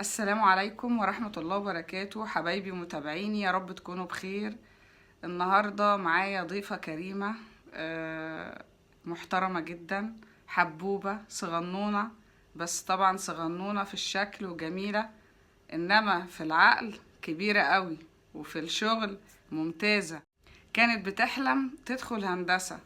السلام عليكم ورحمة الله وبركاته، حبايبي ومتابعيني، يا رب تكونوا بخير. النهاردة معايا ضيفة كريمة، محترمة جدا، حبوبة صغنونة، بس طبعا صغنونة في الشكل وجميلة، إنما في العقل كبيرة قوي، وفي الشغل ممتازة. كانت بتحلم تدخل هندسة،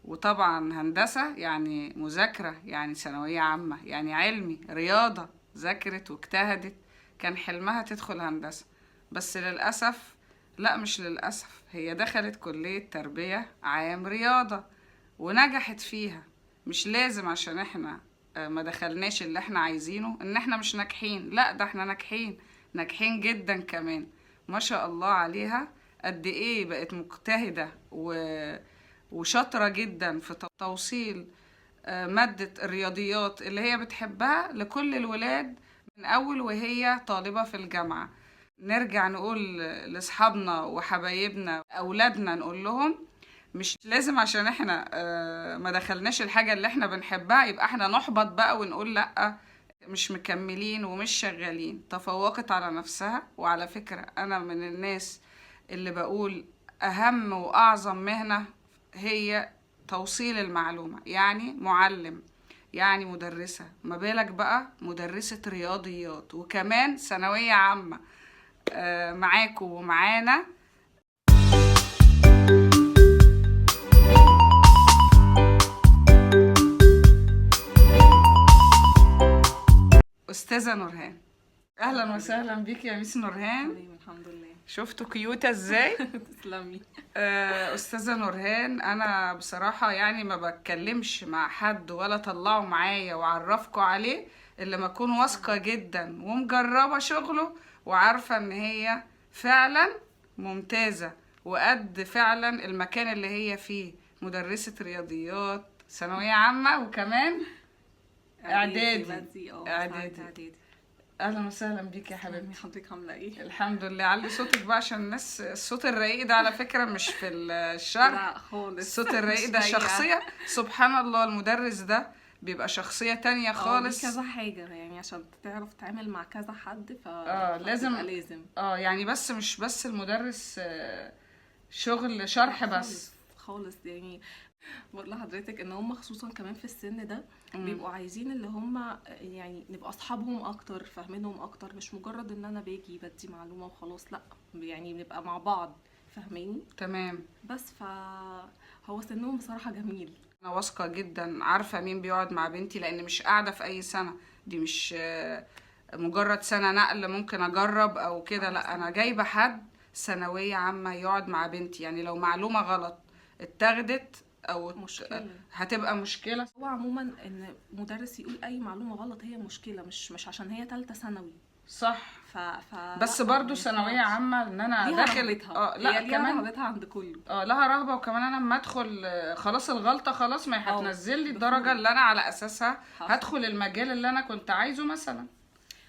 وطبعا هندسة يعني مذاكرة، يعني ثانوية عامة، يعني علمي رياضة، ذاكرت واجتهدت. كان حلمها تدخل هندسة، بس للأسف، لا مش للأسف، هي دخلت كلية تربية عام رياضة ونجحت فيها. مش لازم عشان احنا ما دخلناش اللي احنا عايزينه ان احنا مش ناجحين، لا ده احنا ناجحين، ناجحين جدا كمان. ما شاء الله عليها، قد ايه بقت مجتهدة وشاطرة جدا في توصيل مادة الرياضيات اللي هي بتحبها لكل الولاد من أول وهي طالبة في الجامعة. نرجع نقول لأصحابنا وحبايبنا أولادنا، نقول لهم مش لازم عشان احنا ما دخلناش الحاجة اللي احنا بنحبها يبقى احنا نحبط بقى ونقول لأ، مش مكملين ومش شغالين. تفوقت على نفسها. وعلى فكرة أنا من الناس اللي بقول أهم وأعظم مهنة هي توصيل المعلومة، يعني معلم، يعني مدرسة، ما بالك بقى مدرسة رياضيات وكمان ثانوية عامة. معاكم ومعانا أستاذة نورهان. أهلا وسهلا بيك يا ميس نورهان. تمام، الحمد لله. شفتوا كيوتة ازاي؟ تسلمي. أستاذة نورهان، أنا بصراحة يعني ما بتكلمش مع حد ولا طلعه معايا وعرفكوا عليه إلا ما أكون واثقة جدا ومجربة شغله وعارفة إن هي فعلا ممتازة وقد فعلا المكان اللي هي فيه. مدرسة رياضيات، ثانوية عامة، وكمان إعدادي. اعدادي. أهلا وسهلا بيك يا تسلمي، حبيبتي. حضرتك عامله ايه؟ الحمد لله. علي صوتك بقى عشان الناس، الصوت الرقيق ده على فكرة مش في الشرح. لا خالص. الصوت الرقيق مش ده رقيقة. شخصية، سبحان الله، المدرس ده بيبقى شخصية تانية دي خالص. كذا حاجه، يعني عشان تعرف تتعامل مع كذا حد لازم. لازم. يعني بس مش بس المدرس شغل شرح لا بس. خالص يعني. بقول لحضرتك ان هم خصوصا كمان في السن ده مم. بيبقوا عايزين اللي هم يعني نبقى اصحابهم اكتر، فاهمينهم اكتر، مش مجرد ان انا باجي بدي معلومه وخلاص، لا يعني بنبقى مع بعض، فاهماني؟ تمام. بس هو سنهم بصراحه جميل. انا واثقة جدا، عارفة مين بيقعد مع بنتي، لان مش قاعدة في اي سنة، دي مش مجرد سنة نقل ممكن اجرب او كده، لا انا جايبة حد ثانوية عامة يقعد مع بنتي. يعني لو معلومة غلط اتاخدت او مشكله. هتبقى مشكلة. هو عموما ان مدرس يقول اي معلومه غلط هي مشكله، مش عشان هي تالتة ثانوي. صح. بس لا، برضو ما ثانوية ينفعش. عامة ان انا ليها داخل رهبتها، لا هي ليها كمان رهبتها عند كله. لها رهبة، وكمان انا لما ادخل خلاص الغلطة خلاص، ما هي هتنزل لي الدرجة بفرق. اللي انا على اساسها حصل. هدخل المجال اللي انا كنت عايزه مثلا،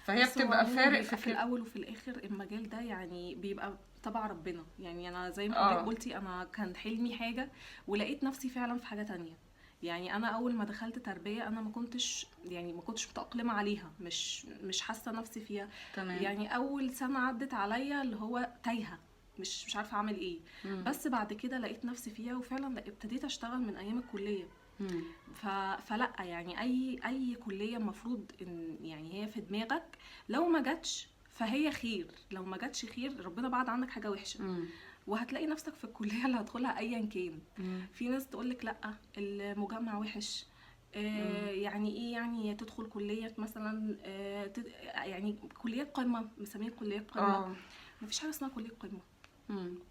فهي بس هو بتبقى عموما فارق في الاول وفي الاخر المجال ده يعني بيبقى تبع ربنا. يعني انا زي ما حضرتك اه قلتي، انا كان حلمي حاجه ولقيت نفسي فعلا في حاجه تانية. يعني انا اول ما دخلت تربيه انا ما كنتش متأقلمة عليها، مش حاسه نفسي فيها. تمام. يعني اول سنه عدت عليا اللي هو تايهه، مش عارفه اعمل ايه. بس بعد كده لقيت نفسي فيها، وفعلا ابتديت اشتغل من ايام الكليه. مم. فلا يعني اي كليه المفروض ان يعني هي في دماغك، لو ما جاتش فهي خير، لو ما جاتش خير، ربنا بعد عنك حاجه وحشه. مم. وهتلاقي نفسك في الكليه اللي هتدخلها ايا كان. مم. في ناس تقولك لا، المجمع وحش. يعني ايه يعني تدخل كليه مثلا يعني كليات قمه، مسميه كليات قمه. مفيش حاجه اسمها كليه قمه.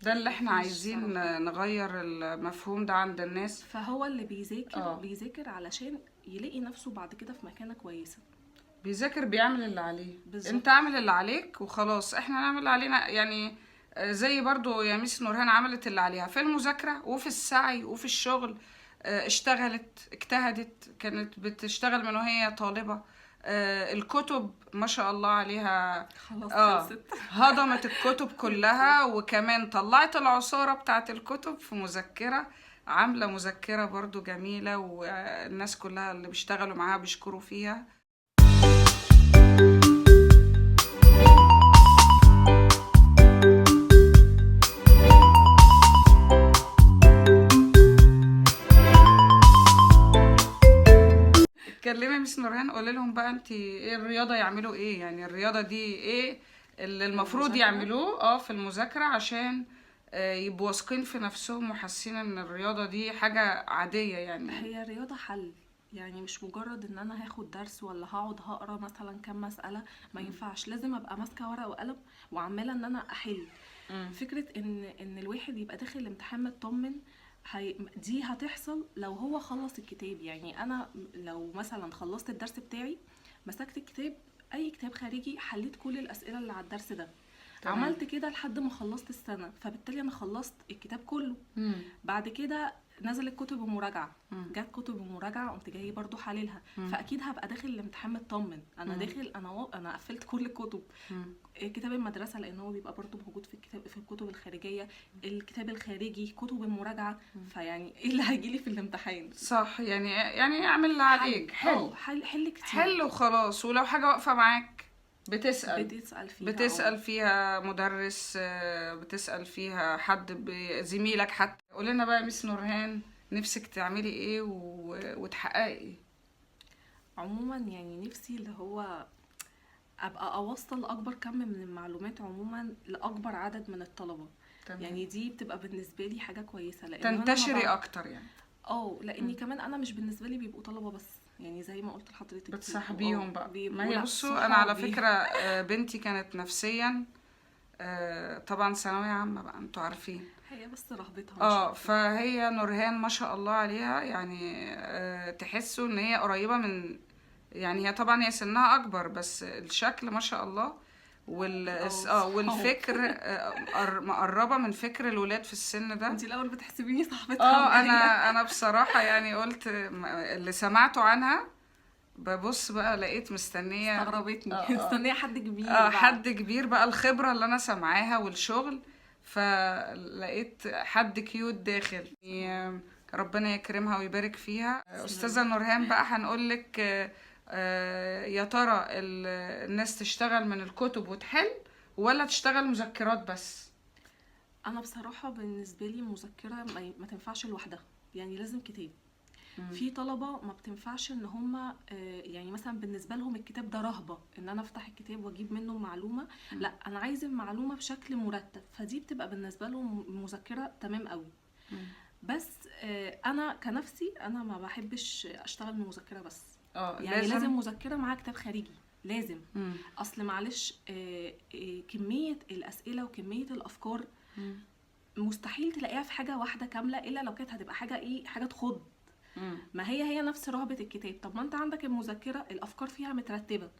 ده اللي احنا مفيش عايزين صراحة. نغير المفهوم ده عند الناس. فهو اللي بيذاكر اه بيذاكر علشان يلاقي نفسه بعد كده في مكانه كويسه. بيذاكر، بيعمل اللي عليه. بالظبط. انت اعمل اللي عليك وخلاص، احنا نعمل اللي علينا. يعني زي برضو يا ميس نورهان عملت اللي عليها في المذاكرة وفي السعي وفي الشغل. اشتغلت، اجتهدت، كانت بتشتغل من وهي طالبة. الكتب ما شاء الله عليها. خلاص خلصت. هضمت الكتب كلها، وكمان طلعت العصارة بتاعت الكتب في مذكرة، عاملة مذكرة برضو جميلة، والناس كلها اللي بيشتغلوا معاها بيشكروا فيها. لهم بقى انت ايه الرياضة يعملوا ايه، يعني الرياضة دي ايه اللي المفروض المذاكرة؟ يعملوه في المذاكرة عشان يبقوا واثقين في نفسهم وحاسين ان الرياضة دي حاجة عادية يعني. هي الرياضة حل، يعني مش مجرد ان انا هاخد درس ولا هقعد هقرا مثلا كام مسألة. ما ينفعش، لازم ابقى ماسكة ورقة وقلم وعمالة ان انا احل. فكرة ان الواحد يبقى داخل الامتحان مطمن، دي هتحصل لو هو خلص الكتاب. يعني انا لو مثلا خلصت الدرس بتاعي، مسكت الكتاب، اي كتاب خارجي، حليت كل الاسئلة اللي على الدرس ده، تمام. عملت كده لحد ما خلصت السنة، فبالتالي انا خلصت الكتاب كله. بعد كده نزلت كتب المراجعة، جت كتب المراجعة قمت جاي برضو حللها، فاكيد هبقى داخل الامتحان مطمن. انا داخل، انا قفلت كل الكتب. كتاب المدرسة لان هو بيبقى برضو موجود في الكتاب، في الكتب الخارجية، الكتاب الخارجي، كتب المراجعة. فيعني ايه اللي هيجيلي في الامتحان؟ صح، يعني اعمل اللي عليك، حل كتير، حل وخلاص. ولو حاجة واقفة معاك بتسأل فيها مدرس، بتسأل فيها حد زميلك حتى. قولنا بقى يا ميس نورهان، نفسك تعملي ايه وتحققي ايه؟ عموما يعني نفسي اللي هو ابقى اوصل اكبر كم من المعلومات عموما لاكبر عدد من الطلبه. تمام. يعني دي بتبقى بالنسبه لي حاجه كويسه، لان تنتشري اكتر يعني. لاني كمان انا مش بالنسبه لي بيبقوا طلبه بس، يعني زي ما قلت لحضرتك بتصاحبيهم بقى. ما هي لا، بصوا، انا على صحابي. فكره بنتي كانت نفسيا طبعا ثانويه عامه بقى انتوا عارفين، هي بس رهبتها مش أكتر. فهي نورهان ما شاء الله عليها، يعني تحسوا ان هي قريبه من، يعني هي طبعا هي سنها اكبر بس الشكل ما شاء الله والفكر مقربه من فكر الولاد في السن ده. انت الاول بتحسبيني صاحبتها. انا بصراحه يعني قلت اللي سمعته عنها، ببص بقى لقيت مستنيه، استغربتني. مستنيه حد كبير حد كبير بقى، الخبره اللي انا سامعاها والشغل، فلقيت حد كيوت داخل. يعني ربنا يكرمها ويبارك فيها. استاذه نورهان بقى هنقولك يا ترى الناس تشتغل من الكتب وتحل ولا تشتغل مذكرات بس؟ انا بصراحه بالنسبه لي مذكره ما تنفعش لوحدها، يعني لازم كتاب. في طلبه ما بتنفعش ان هم يعني مثلا بالنسبه لهم الكتاب ده رهبه، ان انا افتح الكتاب واجيب منه معلومه. لا، انا عايزه المعلومه بشكل مرتب، فدي بتبقى بالنسبه لهم مذكره تمام قوي. بس انا كنفسي انا ما بحبش اشتغل من مذكره بس. يعني لازم مذكره معاها كتاب خارجي، لازم. اصل معلش كميه الاسئله وكميه الافكار مستحيل تلاقيها في حاجه واحده كامله، الا لو كانت هتبقى حاجه تخض. ما هي نفس رهبه الكتاب. طب ما انت عندك المذكره الافكار فيها مترتبه،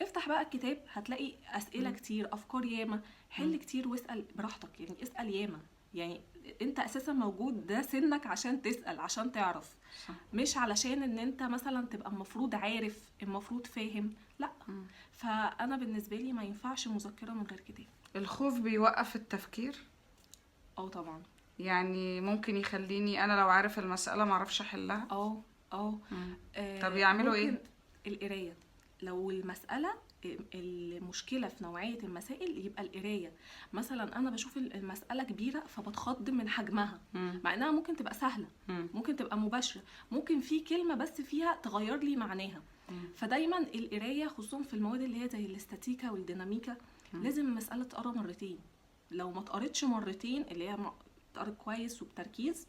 افتح بقى الكتاب هتلاقي اسئله كتير، افكار ياما، حل كتير واسال براحتك. يعني اسال ياما، يعني انت اساسا موجود، ده سنك عشان تسال، عشان تعرف، مش علشان ان انت مثلا تبقى المفروض عارف، المفروض فاهم. لا. فانا بالنسبه لي ما ينفعش مذكره من غير كتاب. الخوف بيوقف التفكير؟ طبعا. يعني ممكن يخليني انا لو عارف المساله ما اعرفش احلها. طب يعملوا ايه؟ القرايه. لو المساله المشكله في نوعيه المسائل يبقى القرايه. مثلا انا بشوف المساله كبيره فبتخض من حجمها، مع انها ممكن تبقى سهله، ممكن تبقى مباشره، ممكن في كلمه بس فيها تغير لي معناها. فدايما القرايه خصوصا في المواد اللي هي زي الاستاتيكا والديناميكا لازم المساله تقرا مرتين. لو ما اتقرتش مرتين، اللي هي تقرا كويس وبتركيز،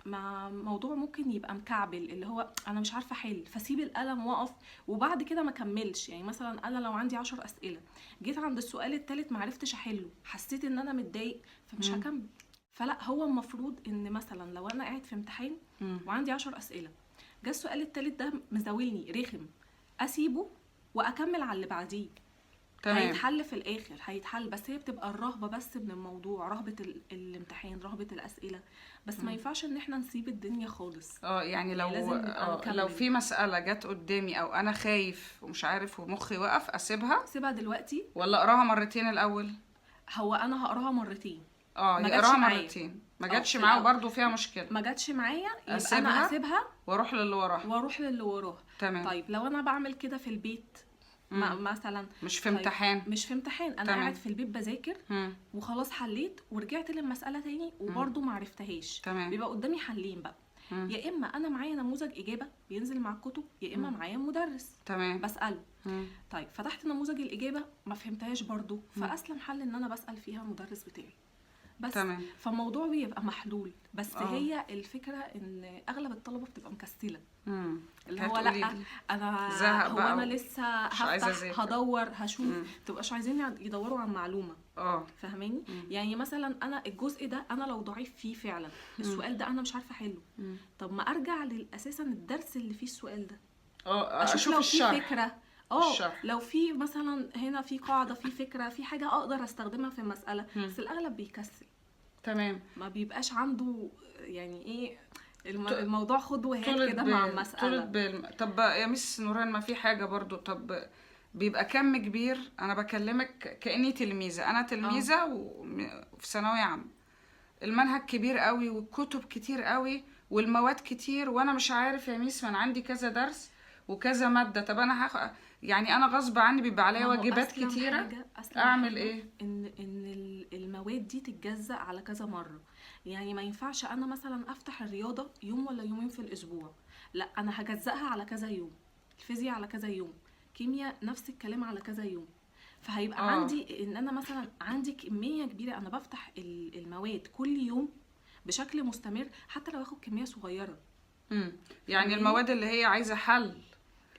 موضوع ممكن يبقى مكعبل، اللي هو انا مش عارفه احل، فسيب القلم واقف وبعد كده ما كملش. يعني مثلا انا لو عندي 10 اسئله، جيت عند السؤال الثالث ما عرفتش احله، حسيت ان انا متضايق، فمش هكمل. فلا، هو المفروض ان مثلا لو انا قاعد في امتحان وعندي 10 اسئله، جه السؤال الثالث ده مزاولني رخم، اسيبه واكمل على اللي بعديه. هيتحل في الاخر، هيتحل. بس هي بتبقى الرهبه بس من الموضوع، رهبه الامتحان، رهبه الاسئله. بس ما ينفعش ان احنا نسيب الدنيا خالص. يعني لو في مساله جت قدامي او انا خايف ومش عارف ومخي وقف، اسيبها دلوقتي ولا اقراها مرتين الاول؟ هو انا هقراها مرتين. يقراها مرتين، ما جاتش معاه وبرده فيها مشكله، ما جاتش معايا، يبقى انا اسيبها واروح للي وراها. تمام. طيب لو انا بعمل كده في البيت مثلا مش في امتحان، انا قاعد في البيت بذاكر وخلاص حليت ورجعت للمساله تاني وبرده ما عرفتهاش، بيبقى قدامي حلين بقى. يا اما انا معايا نموذج اجابه بينزل مع الكتب، يا اما معايا مدرس تمام. بساله. طيب فتحت نموذج الاجابه ما فهمتهاش برضو، فاسلم حل ان انا بسال فيها المدرس بتاعي بس. تمام. فالموضوع بيبقى محلول. بس هي الفكره ان اغلب الطلبه بتبقى مكسله، اللي هو لا انا هو انا لسه هفتح هدور هشوف، متبقاش عايزين يدوروا عن معلومه. فاهماني؟ يعني مثلا انا الجزء ده انا لو ضعيف فيه فعلا، السؤال ده انا مش عارفه احله، طب ما ارجع لاساسا الدرس اللي فيه السؤال ده، اشوف لو الشرح. في فكره لو في مثلا هنا في قاعده، في فكره، في حاجه اقدر استخدمها في المساله. بس الاغلب بيكسل. تمام. ما بيبقاش عنده يعني ايه الموضوع خد وهات كده مع المساله. طب يا مس نوران ما في حاجه برضو، طب بيبقى كم كبير؟ انا بكلمك كاني تلميذه، انا تلميذه وفي ثانويه عامه، المنهج كبير قوي والكتب كتير قوي والمواد كتير، وانا مش عارف يا ميس، من عندي كذا درس وكذا ماده، طب انا يعني انا غصب عني بيبقى عليا واجبات كتيره، اعمل ايه؟ ان المواد دي تتجزأ على كذا مره. يعني ما ينفعش انا مثلا افتح الرياضه يوم ولا يومين في الاسبوع، لا انا هجزأها على كذا يوم، الفيزياء على كذا يوم، كيمياء نفس الكلام على كذا يوم. فهيبقى عندي ان انا مثلا عندي كميه كبيره، انا بفتح المواد كل يوم بشكل مستمر، حتى لو اخد كميه صغيره. يعني المواد اللي هي عايزه حل،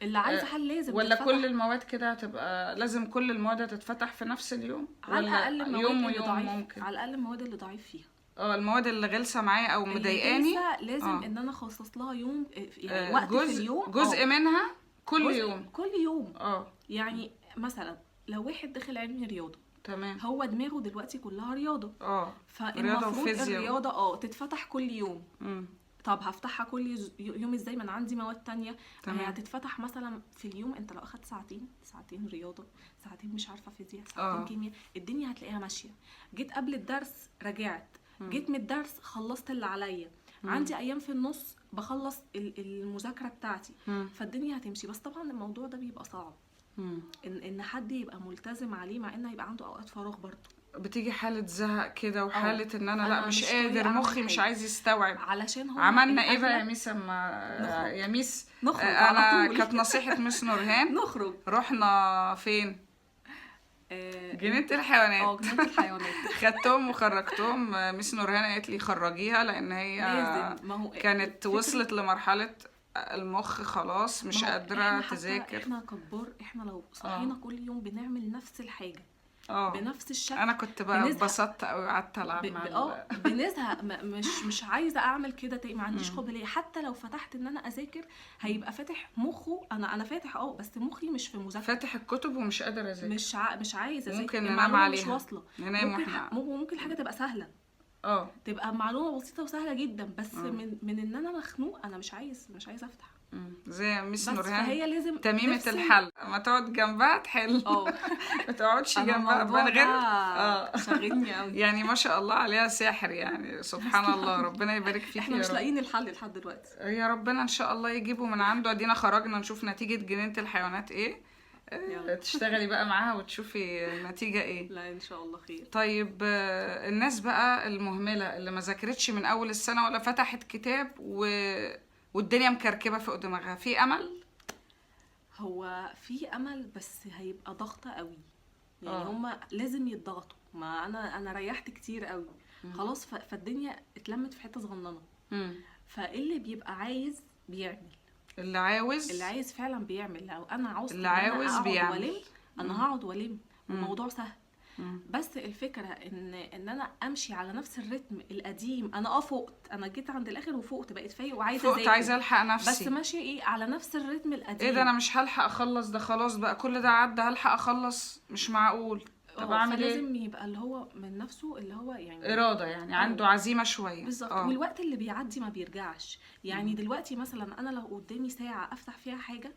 اللي عايزه حل لازم ولا تتفتح. كل المواد كده هتبقى لازم كل المواد تتفتح في نفس اليوم، على الاقل يوم ويوم ممكن، على الاقل المواد اللي ضعيف فيها، المواد اللي غلسه معايا او مضايقاني لازم ان انا اخصص لها يوم، يعني وقت في اليوم، جزء منها كل يوم كل يوم. يعني مثلا لو واحد دخل علمي رياضه، تمام، هو دماغه دلوقتي كلها رياضه، فالمفروض الرياضه تتفتح كل يوم. طب هفتحها كل يوم ازاي؟ ما انا عندي مواد تانية. هي هتتفتح مثلا في اليوم، انت لو اخدت ساعتين رياضه، ساعتين مش عارفه فيزياء، ساعتين كيمياء، الدنيا هتلاقيها ماشيه. جيت قبل الدرس رجعت، جيت من الدرس خلصت اللي عليا، عندي ايام في النص بخلص المذاكره بتاعتي، فالدنيا هتمشي. بس طبعا الموضوع ده بيبقى صعب ان حد يبقى ملتزم عليه، مع ان هيبقى عنده اوقات فراغ برضه. بتيجي حالة زهق كده وحالة ان انا لا مش قادر، مخي مش عايز يستوعب. علشان هو عملنا ايه بقى يا ميس؟ يا ميس انا كانت نصيحة ميس نورهان نخرج. رحنا فين؟ جنينة الحيوانات. جنينة الحيوانات. خدتهم وخرجتهم. ميس نورهان قالت لي خرجيها، لان هي كانت وصلت لمرحلة المخ خلاص مش قادرة تذاكر. احنا كبار، احنا لو صحينا كل يوم بنعمل نفس الحاجة بنفس الشكل، انا كنت بقى اتبسطت قوي وقعدت العب مع بنزهق. مش عايزه اعمل كده تاني، ما عنديش قابليه. حتى لو فتحت ان انا اذاكر، هيبقى فاتح مخه، انا فاتح بس مخي مش في مذاكره، فاتح الكتب ومش قادر اذاكر، مش عايزه اذاكر، ممكن ننام عليها، مش واصله، ممكن حاجه تبقى سهله، تبقى معلومه بسيطه وسهله جدا، بس من ان انا مخنوق، انا مش عايز افتح. زي ميس نورهان فهي لازم تميمة الحل، ما تقعد جنبها تحل ما تقعدش جنبها من غير شغلني قوي. يعني ما شاء الله عليها سحر، يعني سبحان الله، ربنا يبارك فيك. احنا مش لاقيين الحل لحد دلوقتي، يا ربنا ان شاء الله يجيبه من عنده. ادينا خرجنا نشوف نتيجة جنينة الحيوانات ايه، تشتغلي بقى معاها وتشوفي النتيجة ايه. لا ان شاء الله خير. طيب الناس بقى المهملة اللي ما ذاكرتش من اول السنة ولا فتحت كتاب والدنيا مكركبه فوق دماغها، في امل؟ هو في امل، بس هيبقى ضغط قوي. يعني هما لازم يتضغطوا. ما انا ريحت كتير قوي خلاص، فالدنيا اتلمت في حته صغننه. فاللي بيبقى عايز بيعمل، اللي عايز فعلا بيعمل. لو انا عاوز اللي عاوز بيعمل، انا هقعد والم، الموضوع سهل. بس الفكره ان انا امشي على نفس الريتم القديم. انا فقت، انا جيت عند الاخر وفقت، بقيت فايق وعايزه اذاكر، عايزه الحق نفسي، بس ماشي على نفس الريتم القديم. ايه ده، انا مش هلحق اخلص ده، خلاص بقى كل ده عدى، هلحق اخلص؟ مش معقول. طب اعمل ايه؟ فلازم يبقى اللي هو من نفسه، اللي هو يعني اراده، يعني عنده عزيمه شويه. بالظبط. والوقت اللي بيعدي ما بيرجعش. يعني دلوقتي مثلا انا لو قدامي ساعه افتح فيها حاجه،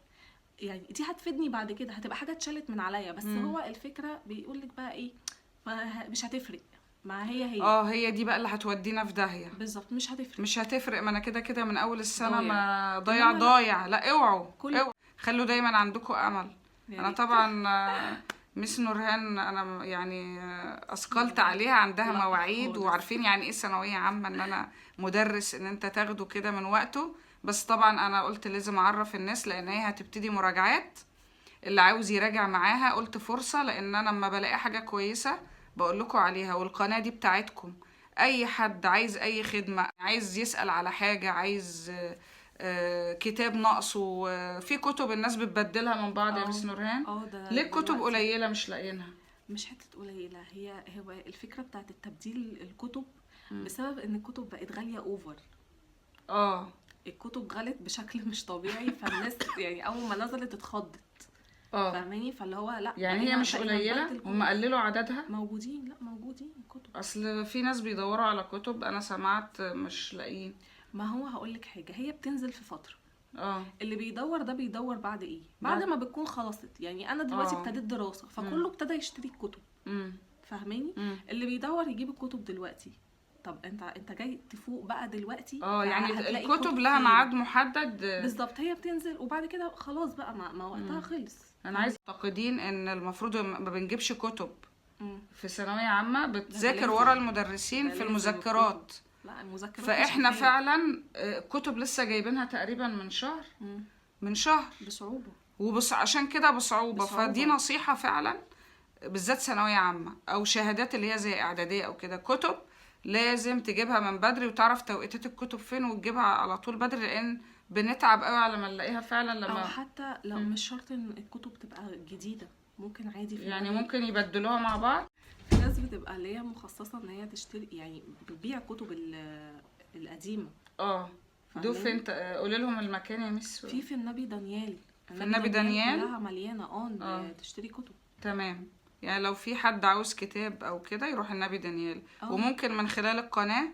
يعني دي هتفيدني بعد كده، هتبقى حاجه اتشالت من عليا. بس هو الفكره بيقولك بقى ايه، مش هتفرق. ما هي هي دي بقى اللي هتودينا في داهيه. بالظبط، مش هتفرق. ما انا كده من اول السنه ما ضيع. لا اوعوا خلوا دايما عندكم امل. انا طبعا مس نورهان انا يعني اثقلت عليها، عندها لا مواعيد خالص. وعارفين يعني ايه ثانويه عامه، ان انا مدرس ان انت تاخده كده من وقته. بس طبعا انا قلت لازم اعرف الناس لان هي هتبتدي مراجعات، اللي عاوز يراجع معاها قلت فرصه، لان انا لما بلاقي حاجه كويسه بقول لكم عليها. والقناه دي بتاعتكم، اي حد عايز اي خدمه، عايز يسال على حاجه، عايز كتاب ناقصه، في كتب الناس بتبدلها من بعض يا مس نورهان. ده ليه الكتب دلوقتي قليله مش لاقيينها؟ مش حتة قليلة، هو الفكرة بتاعت التبديل الكتب بسبب ان الكتب بقت غالية اوفر. اه الكتب غلت بشكل مش طبيعي، فالناس يعني اول ما نزلت اتخضت. اه فاهماني؟ فاللي هو لا، يعني هي مش قليلة، نبدل هم كتب. قللوا عددها. موجودين، لا موجودين كتب. اصل في ناس بيدوروا على كتب، انا سمعت مش لاقيين. ما هو هقولك حاجة، هي بتنزل في فترة. اه اللي بيدور ده بيدور بعد ايه؟ بعد ما بتكون خلصت. يعني انا دلوقتي ابتديت دراسة، فكله ابتدى يشتري الكتب. فاهماني؟ اللي بيدور يجيب الكتب دلوقتي. طب انت جاي تفوق بقى دلوقتي، يعني هتلاقي الكتب لها فين؟ ميعاد محدد. بالظبط، هي بتنزل وبعد كده خلاص بقى ما وقتها خلص. انا عايز معتقدين ان المفروض ما بنجيبش كتب مم. في ثانويه عامه، ده بتذاكر لازم. ورا المدرسين ده في لازم المذكرات. الكتب. لا المذكرات مش فاحنا كفاية. فعلا كتب لسه جايبينها تقريبا من شهر. من شهر بصعوبة. عشان كده بصعوبة. فدي نصيحة فعلا، بالذات ثانوية عامة أو شهادات اللي هي زي إعدادية أو كده، كتب لازم تجيبها من بدري وتعرف توقيتات الكتب فين وتجيبها على طول بدري، لأن بنتعب قوي على ما نلاقيها فعلا. لما أو حتى لو مش شرط إن الكتب تبقى جديدة، ممكن عادي في يعني ممكن يبدلوها مع بعض. في ناس بتبقى اللي هي مخصصة إن هي تشتري، يعني بتبيع كتب القديمة. دول فين؟ قولي لهم المكان يا مس. في النبي دانيال. في النبي دانيال كلها مليانة تشتري كتب. تمام. يعني لو في حد عاوز كتاب او كده يروح النبي دانيال. وممكن من خلال القناة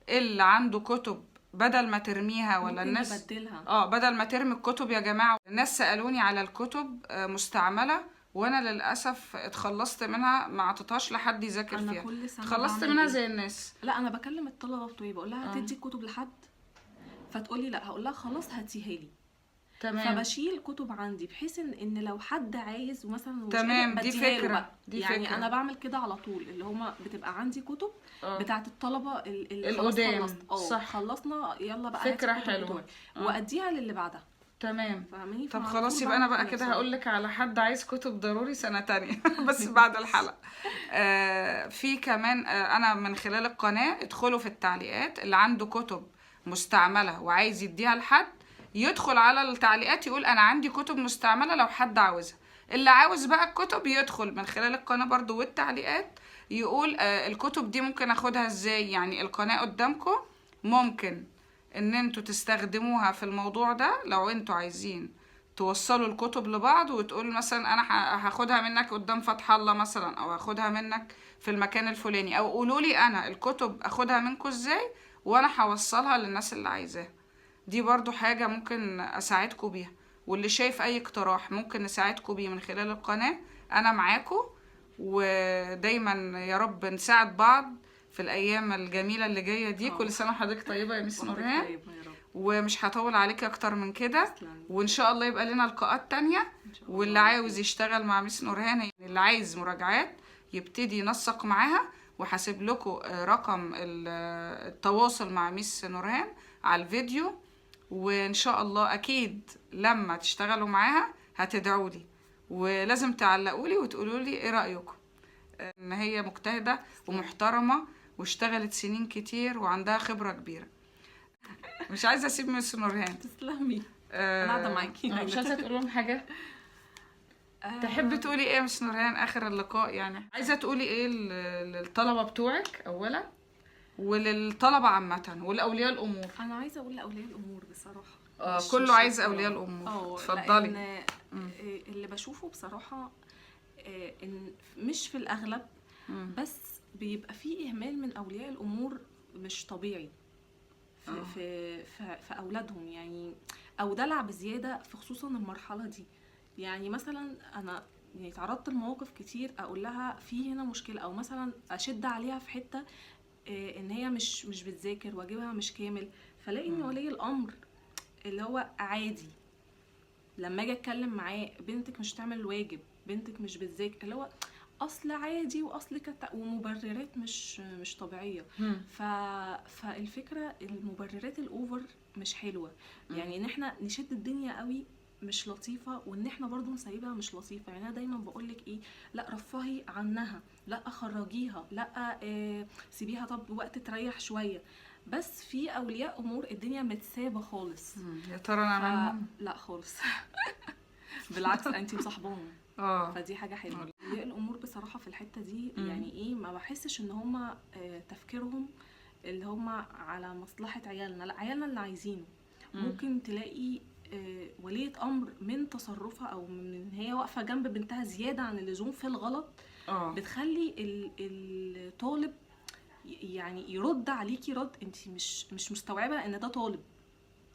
اللي عنده كتب بدل ما ترميها، ولا الناس يبدلها. بدل ما ترمي الكتب. يا جماعة الناس سألوني على الكتب مستعملة، وانا للاسف اتخلصت منها، ما عطيتهاش لحد يذاكر فيها. انا كل سنة اتخلصت منها زي الناس. لا انا بكلم الطلبة بتوعي بقول لها هتدي الكتب لحد، فتقولي لا، هقول لها خلاص هاتيها لي. تمام. فبشيل كتب عندي بحيث ان لو حد عايز مثلا تمام. دي فكرة. يعني فكرة. انا بعمل كده على طول، اللي هما بتبقى عندي كتب بتاعت الطلبة القدام. صح، خلصنا يلا بقى فكرة حلوة. واديها للي بعدها. تمام. فاهماني؟ طب خلاص، يبقى انا بقى كده هقولك على حد عايز كتب ضروري سنة تانية بس بعد الحلقة. في كمان انا من خلال القناة ادخلوا في التعليقات، اللي عنده كتب مستعملة وعايز يديها لحد يدخل على التعليقات يقول انا عندي كتب مستعملة لو حد عاوزها. اللي عاوز بقى الكتب يدخل من خلال القناة برضو والتعليقات يقول الكتب دي ممكن اخدها ازاي. يعني القناة قدامكم، ممكن ان انتوا تستخدموها في الموضوع ده. لو انتوا عايزين توصلوا الكتب لبعض وتقول مثلا انا هاخدها منك قدام فتح الله مثلا، او هاخدها منك في المكان الفلاني، او قولوا لي انا الكتب اخدها منكم ازاي وانا هوصلها للناس اللي عايزاها. دي برضو حاجة ممكن اساعدكم بيها. واللي شايف اي اقتراح ممكن نساعدكم بيه من خلال القناة، انا معاكم. ودايما يا رب نساعد بعض في الايام الجميلة اللي جاية دي. كل سنة وحضرتك طيبة يا مس نورهان. ومش هطول عليك اكتر من كده، وان شاء الله يبقى لنا لقاءات تانية. واللي عاوز يشتغل مع مس نورهان، يعني اللي عايز مراجعات يبتدي ينسق معاها، وحاسب لكم رقم التواصل مع مس نورهان على الفيديو. وان شاء الله اكيد لما تشتغلوا معاها هتدعوا لي، ولازم تعلقوا لي وتقولوا لي ايه رايكم. ان هي مجتهده ومحترمه واشتغلت سنين كتير وعندها خبره كبيره. مش عايزه اسيب مس نورهان. تسلمي. انا قاعده معاكي. مش عايزه تقول لهم حاجه؟ تحبي تقولي ايه يا مس نورهان اخر اللقاء؟ يعني عايزه تقولي ايه للطلبه بتوعك اولا، وللطلبه عامه، ولاولياء الامور؟ انا عايزه اقول لاولياء الامور بصراحه. كله عايز اولياء الامور. اتفضلي. اللي بشوفه بصراحه ان مش في الاغلب، بس بيبقى فيه اهمال من اولياء الامور مش طبيعي في اولادهم، يعني او دلع بزياده في خصوصا المرحله دي. يعني مثلا انا يعني تعرضت لمواقف كتير اقول لها في هنا مشكله، او مثلا اشد عليها في حته ان هي مش بتذاكر واجبها مش كامل، فلاقي ان ولي الامر اللي هو عادي لما اجي اتكلم معاه بنتك مش تعمل الواجب بنتك مش بتذاكر، اللي هو اصل عادي واصل ومبررات مش طبيعيه. فالفكره المبررات الاوفر مش حلوه، يعني ان احنا نشد الدنيا قوي مش لطيفه، وان احنا برضو نسيبها مش لطيفه. يعني انا دايما بقولك ايه، لا رفهي عنها، لا خرجيها، لا سيبيها طب وقت تريح شويه. بس في اولياء امور الدنيا متسابه خالص. يا ترى انا منهم؟ لا خالص. بالعكس انتي مصاحباهم. فدي حاجه حلوه. اولياء الامور بصراحه في الحته دي يعني ايه، ما بحسش ان هم تفكيرهم اللي هم على مصلحه عيالنا، لا عيالنا اللي عايزينه. ممكن تلاقي ولية امر من تصرفها او من هي واقفه جنب بنتها زياده عن اللزوم في الغلط، بتخلي الطالب يعني يرد عليكي رد انت مش مستوعبه ان ده طالب،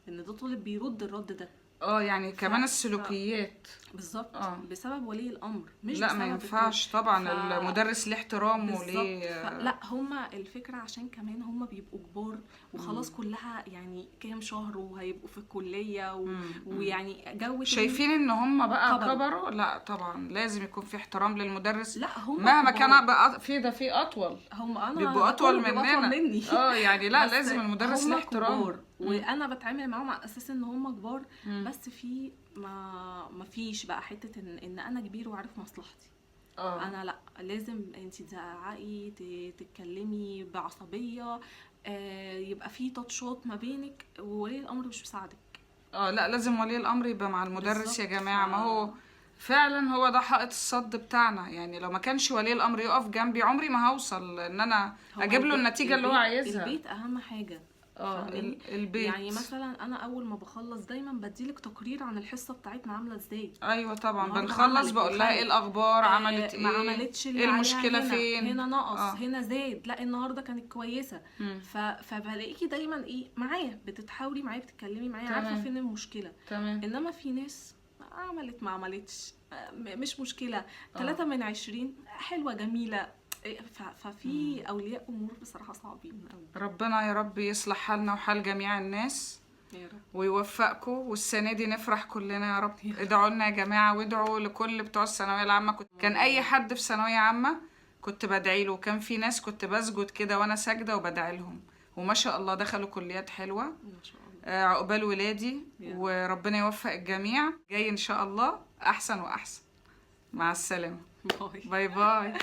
ان ده طالب بيرد الرد ده. يعني كمان السلوكيات بالظبط بسبب ولي الامر، مش لا ما ينفعش طبعا. المدرس ليه احترامه وليه لا هما الفكره عشان كمان هما بيبقوا كبار وخلاص، كلها يعني كام شهر وهيبقوا في الكليه ويعني جو شايفين ان هما بقى كبروا. لا طبعا لازم يكون في احترام للمدرس، لا هم مهما كان بقى في اطول، هم انا بيبقوا اطول مني. يعني لا لازم المدرس ليه احترام. وانا بتعامل معاهم على اساس ان هم كبار. بس في ما فيش بقى حته ان انا كبير وعارف مصلحتي. انا لا، لازم انتي تزعقي تتكلمي بعصبيه، يبقى في تاتشات ما بينك، وولي الامر مش مساعدك. لا لازم ولي الامر يبقى مع المدرس يا جماعه. ما هو فعلا هو ده حائط الصد بتاعنا. يعني لو ما كانش ولي الامر يقف جنبي عمري ما هوصل ان انا اجيب له النتيجه اللي هو عايزها. البيت اهم حاجه. البيت يعني مثلا انا اول ما بخلص دايما بديلك تقرير عن الحصه بتاعتنا عامله ازاي. ايوه طبعا بنخلص بقول لها ايه الاخبار، عملت ايه، ما عملتش ايه المشكله هنا فين، هنا نقص هنا زاد، لا النهارده كانت كويسه. فبلاقيكي دايما ايه معايا، بتتحاوري معايا، بتتكلمي معايا، عارفه فين المشكله. انما في ناس عملت ما عملتش مش مشكله، 3 من 20 حلوه جميله. ففي اولياء امور بصراحه صعبين قوي. ربنا يا رب يصلح حالنا وحال جميع الناس يا رب، ويوفقكم، والسنه دي نفرح كلنا يا رب. ادعوا لنا يا جماعه، وادعوا لكل بتوع الثانويه العامه. كان اي حد في ثانويه عامه كنت بدعي له، وكان في ناس كنت بسجد كده وانا ساجده وبدعي لهم، وما شاء الله دخلوا كليات حلوه ما شاء الله. عقبال ولادي وربنا يوفق الجميع. جاي ان شاء الله احسن واحسن. مع السلامه. باي باي.